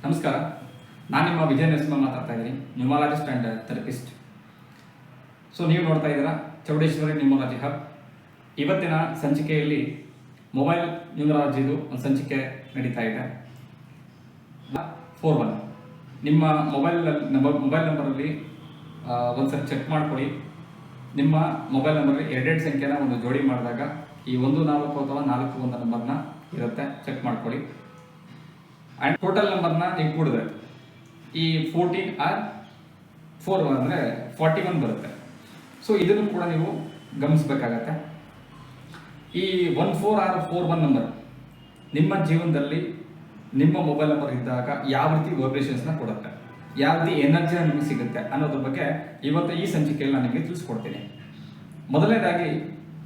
ನಮಸ್ಕಾರ, ನಾನು ನಿಮ್ಮ ವಿಜಯ ನರಸಿಂಹ ಮಾತಾಡ್ತಾ ಇದ್ದೀನಿ, ನ್ಯೂಮರಾಲಜಿಸ್ಟ್ ಆ್ಯಂಡ್ ಥೆರಪಿಸ್ಟ್. ಸೊ ನೀವು ನೋಡ್ತಾ ಇದ್ದೀರಾ ಚೌಡೇಶ್ವರಿ ನ್ಯೂಮರಾಲಜಿ ಹಬ್. ಇವತ್ತಿನ ಸಂಚಿಕೆಯಲ್ಲಿ ಮೊಬೈಲ್ ನ್ಯೂಮರಾಲಜಿದು ಒಂದು ಸಂಚಿಕೆ ನಡೀತಾ ಇದೆ. 41 ನಿಮ್ಮ ಮೊಬೈಲ್ ನಂಬರಲ್ಲಿ ಒಂದ್ಸರಿ ಚೆಕ್ ಮಾಡ್ಕೊಳ್ಳಿ. ನಿಮ್ಮ ಮೊಬೈಲ್ ನಂಬರಲ್ಲಿ ಎರಡೆರಡು ಸಂಖ್ಯೆನ ಒಂದು ಜೋಡಿ ಮಾಡಿದಾಗ ಈ 14 ಅಥವಾ 41 ನಂಬರ್ನ ಇರುತ್ತೆ, ಚೆಕ್ ಮಾಡ್ಕೊಳ್ಳಿ. ಆ್ಯಂಡ್ ಟೋಟಲ್ ನಂಬರ್ನ ನೀವು ಕೂಡಿದ್ರೆ ಈ 14 ಆರ್ 4 ಅಂದರೆ 41 ಬರುತ್ತೆ. ಸೊ ಇದನ್ನು ಕೂಡ ನೀವು ಗಮನಿಸಬೇಕಾಗತ್ತೆ. ಈ 14 ಆರ್ 41 ನಂಬರ್ ನಿಮ್ಮ ಜೀವನದಲ್ಲಿ ನಿಮ್ಮ ಮೊಬೈಲ್ ನಂಬರ್ ಇದ್ದಾಗ ಯಾವ ರೀತಿ ವೈಬ್ರೇಷನ್ಸ್ನ ಕೊಡುತ್ತೆ, ಯಾವ ರೀತಿ ಎನರ್ಜಿನ ನಿಮಗೆ ಸಿಗುತ್ತೆ ಅನ್ನೋದ್ರ ಬಗ್ಗೆ ಇವತ್ತು ಈ ಸಂಚಿಕೆಯಲ್ಲಿ ನಾನು ನಿಮಗೆ ತಿಳಿಸ್ಕೊಡ್ತೀನಿ. ಮೊದಲನೇದಾಗಿ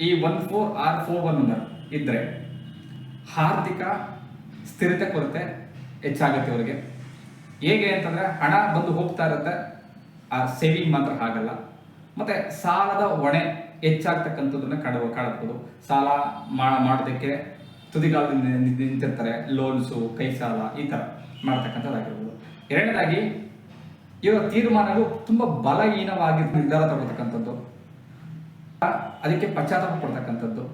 ಈ 14 ಆರ್ 41 ನಂಬರ್ ಇದ್ದರೆ ಆರ್ಥಿಕ ಸ್ಥಿರತೆ ಕೊರತೆ ಹೆಚ್ಚಾಗುತ್ತೆ ಅವರಿಗೆ. ಹೇಗೆ ಅಂತಂದರೆ ಹಣ ಬಂದು ಹೋಗ್ತಾ ಇರುತ್ತೆ, ಆ ಸೇವಿಂಗ್ ಮಾತ್ರ ಆಗಲ್ಲ. ಮತ್ತು ಸಾಲದ ಹೊಣೆ ಹೆಚ್ಚಾಗ್ತಕ್ಕಂಥದ್ದನ್ನು ಕಾಣಬಹುದು. ಸಾಲ ಮಾಡೋದಕ್ಕೆ ತುದಿಗಾಲದಿಂದ ನಿಂತಿರ್ತಾರೆ, ಲೋನ್ಸು, ಕೈ ಸಾಲ ಈ ಥರ ಮಾಡ್ತಕ್ಕಂಥದ್ದಾಗಿರ್ಬೋದು. ಎರಡನೇದಾಗಿ ಇವರ ತೀರ್ಮಾನಗಳು ತುಂಬ ಬಲಹೀನವಾಗಿ ನಿರ್ಧಾರ ತಗೊಳ್ತಕ್ಕಂಥದ್ದು, ಅದಕ್ಕೆ ಪಶ್ಚಾತ್ತಾಪ ಪಡ್ತಕ್ಕಂಥದ್ದು,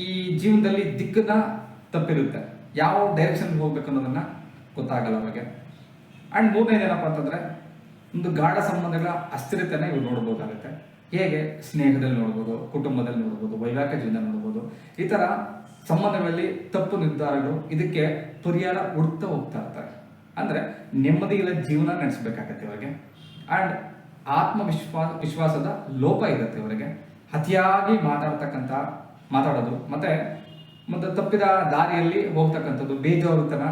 ಈ ಜೀವನದಲ್ಲಿ ದಿಕ್ಕನ್ನ ತಪ್ಪಿರುತ್ತೆ, ಯಾವ ಡೈರೆಕ್ಷನ್ಗೆ ಹೋಗ್ಬೇಕು ಅನ್ನೋದನ್ನು ಗೊತ್ತಾಗಲ್ಲ ಅವರಿಗೆ. ಆ್ಯಂಡ್ ಮೂರನೇದೇನಪ್ಪ ಅಂತಂದರೆ ಒಂದು ಗಾಢ ಸಂಬಂಧಗಳ ಅಸ್ಥಿರತೆನ ಇವ್ರು ನೋಡ್ಬೋದಾಗುತ್ತೆ. ಹೇಗೆ ಸ್ನೇಹದಲ್ಲಿ ನೋಡ್ಬೋದು, ಕುಟುಂಬದಲ್ಲಿ ನೋಡ್ಬೋದು, ವೈವಾಹಿಕ ಜೀವನ ನೋಡ್ಬೋದು. ಈ ಥರ ಸಂಬಂಧಗಳಲ್ಲಿ ತಪ್ಪು ನಿರ್ಧಾರಗಳು ಇದಕ್ಕೆ ಪರಿಹಾರ ಹುಡುಕ್ತಾ ಹೋಗ್ತಾ ಇರ್ತಾರೆ. ಅಂದರೆ ನೆಮ್ಮದಿಗಳ ಜೀವನ ನಡೆಸಬೇಕಾಗತ್ತೆ ಇವರಿಗೆ. ಆ್ಯಂಡ್ ವಿಶ್ವಾಸದ ಲೋಪ ಇರುತ್ತೆ ಇವರಿಗೆ. ಅತಿಯಾಗಿ ಮಾತಾಡೋದು ಮತ್ತು ತಪ್ಪಿದ ದಾರಿಯಲ್ಲಿ ಹೋಗ್ತಕ್ಕಂಥದ್ದು, ಬೇಜವಾಬ್ದಾರಿತನ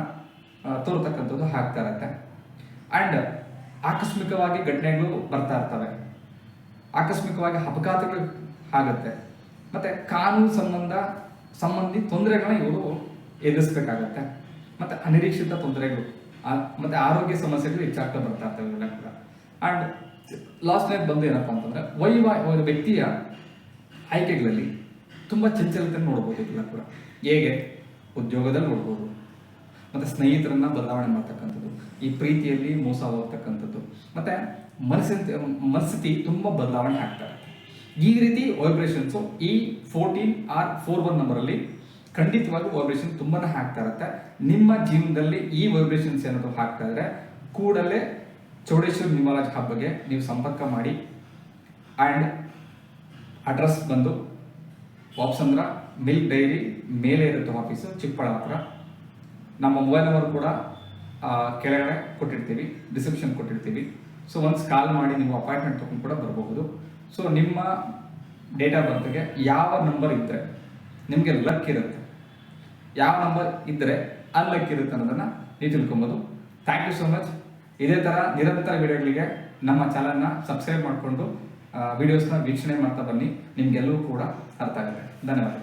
ತೋರ್ತಕ್ಕಂಥದ್ದು ಆಗ್ತಾ ಇರುತ್ತೆ. ಆ್ಯಂಡ್ ಆಕಸ್ಮಿಕವಾಗಿ ಘಟನೆಗಳು ಬರ್ತಾ ಇರ್ತವೆ, ಆಕಸ್ಮಿಕವಾಗಿ ಅಪಘಾತಗಳು ಆಗುತ್ತೆ, ಮತ್ತು ಕಾನೂನು ಸಂಬಂಧಿ ತೊಂದರೆಗಳನ್ನ ಇವರು ಎದುರಿಸಬೇಕಾಗತ್ತೆ. ಮತ್ತು ಅನಿರೀಕ್ಷಿತ ತೊಂದರೆಗಳು ಮತ್ತು ಆರೋಗ್ಯ ಸಮಸ್ಯೆಗಳು ಹೆಚ್ಚಾಗ್ತಾ ಬರ್ತಾ ಇರ್ತವೆ ಇವೆಲ್ಲ ಕೂಡ. ಆ್ಯಂಡ್ ಲಾಸ್ಟ್ನೇದು ಬಂದು ಏನಪ್ಪ ಅಂತಂದರೆ ವ್ಯಕ್ತಿಯ ಆಯ್ಕೆಗಳಲ್ಲಿ ತುಂಬ ಚಂಚಲತೆ ನೋಡ್ಬೋದು ಇದೆಲ್ಲ ಕೂಡ. ಹೇಗೆ ಉದ್ಯೋಗದಲ್ಲಿ ನೋಡ್ಬೋದು, ಮತ್ತು ಸ್ನೇಹಿತರನ್ನ ಬದಲಾವಣೆ ಮಾಡ್ತಕ್ಕಂಥದ್ದು, ಈ ಪ್ರೀತಿಯಲ್ಲಿ ಮೋಸ ಹೋಗ್ತಕ್ಕಂಥದ್ದು, ಮತ್ತು ಮನಸ್ಥಿತಿ ತುಂಬ ಬದಲಾವಣೆ ಆಗ್ತಾ ಇರುತ್ತೆ. ಈ ರೀತಿ ವೈಬ್ರೇಷನ್ಸು ಈ 14 ಆರ್ 41 ನಂಬರಲ್ಲಿ ಖಂಡಿತವಾಗಿ ವೈಬ್ರೇಷನ್ ತುಂಬಾ ಆಗ್ತಾ ಇರುತ್ತೆ. ನಿಮ್ಮ ಜೀವನದಲ್ಲಿ ಈ ವೈಬ್ರೇಷನ್ಸ್ ಏನಾದರೂ ಆಗ್ತಾ ಇದ್ರೆ ಕೂಡಲೇ ಚೌಡೇಶ್ವರಿ ನ್ಯೂಮರಾಲಜಿ ಹಬ್ಗೆ ನೀವು ಸಂಪರ್ಕ ಮಾಡಿ. ಆ್ಯಂಡ್ ಅಡ್ರೆಸ್ ಬಂದು ವಾಪ್ಸಂದ್ರ ಮಿಲ್ಕ್ ಡೈರಿ ಮೇಲೆ ಇರುತ್ತೆ ಆಫೀಸು, ಚಿಕ್ಕಬಳ್ಳಾಪುರ. ನಮ್ಮ ಮೊಬೈಲ್ ನಂಬರ್ ಕೂಡ ಕೆಳಗಡೆ ಕೊಟ್ಟಿರ್ತೀವಿ, ರಿಸೆಪ್ಷನ್ ಕೊಟ್ಟಿರ್ತೀವಿ. ಸೊ ಒನ್ಸ್ ಕಾಲ್ ಮಾಡಿ ನೀವು ಅಪಾಯಿಂಟ್ಮೆಂಟ್ ತೊಗೊಂಡು ಕೂಡ ಬರಬಹುದು. ಸೊ ನಿಮ್ಮ ಡೇಟ್ ಆಫ್ ಬರ್ತ್ಗೆ ಯಾವ ನಂಬರ್ ಇದ್ದರೆ ನಿಮಗೆ ಲಕ್ ಇರುತ್ತೆ, ಯಾವ ನಂಬರ್ ಇದ್ದರೆ ಅನ್ಲಕ್ ಇರುತ್ತೆ ಅನ್ನೋದನ್ನು ನೀವು ತಿಳ್ಕೊಬೋದು. Thank you so much. ಇದೇ ಥರ ನಿರಂತರ ವಿಡಿಯೋಗಳಿಗೆ ನಮ್ಮ ಚಾನಲ್ನ ಸಬ್ಸ್ಕ್ರೈಬ್ ಮಾಡಿಕೊಂಡು ವಿಡಿಯೋಸ್ನ ವೀಕ್ಷಣೆ ಮಾಡ್ತಾ ಬನ್ನಿ. ನಿಮಗೆಲ್ಲವೂ ಕೂಡ ಅರ್ಥ ಆಗುತ್ತೆ. ಧನ್ಯವಾದ.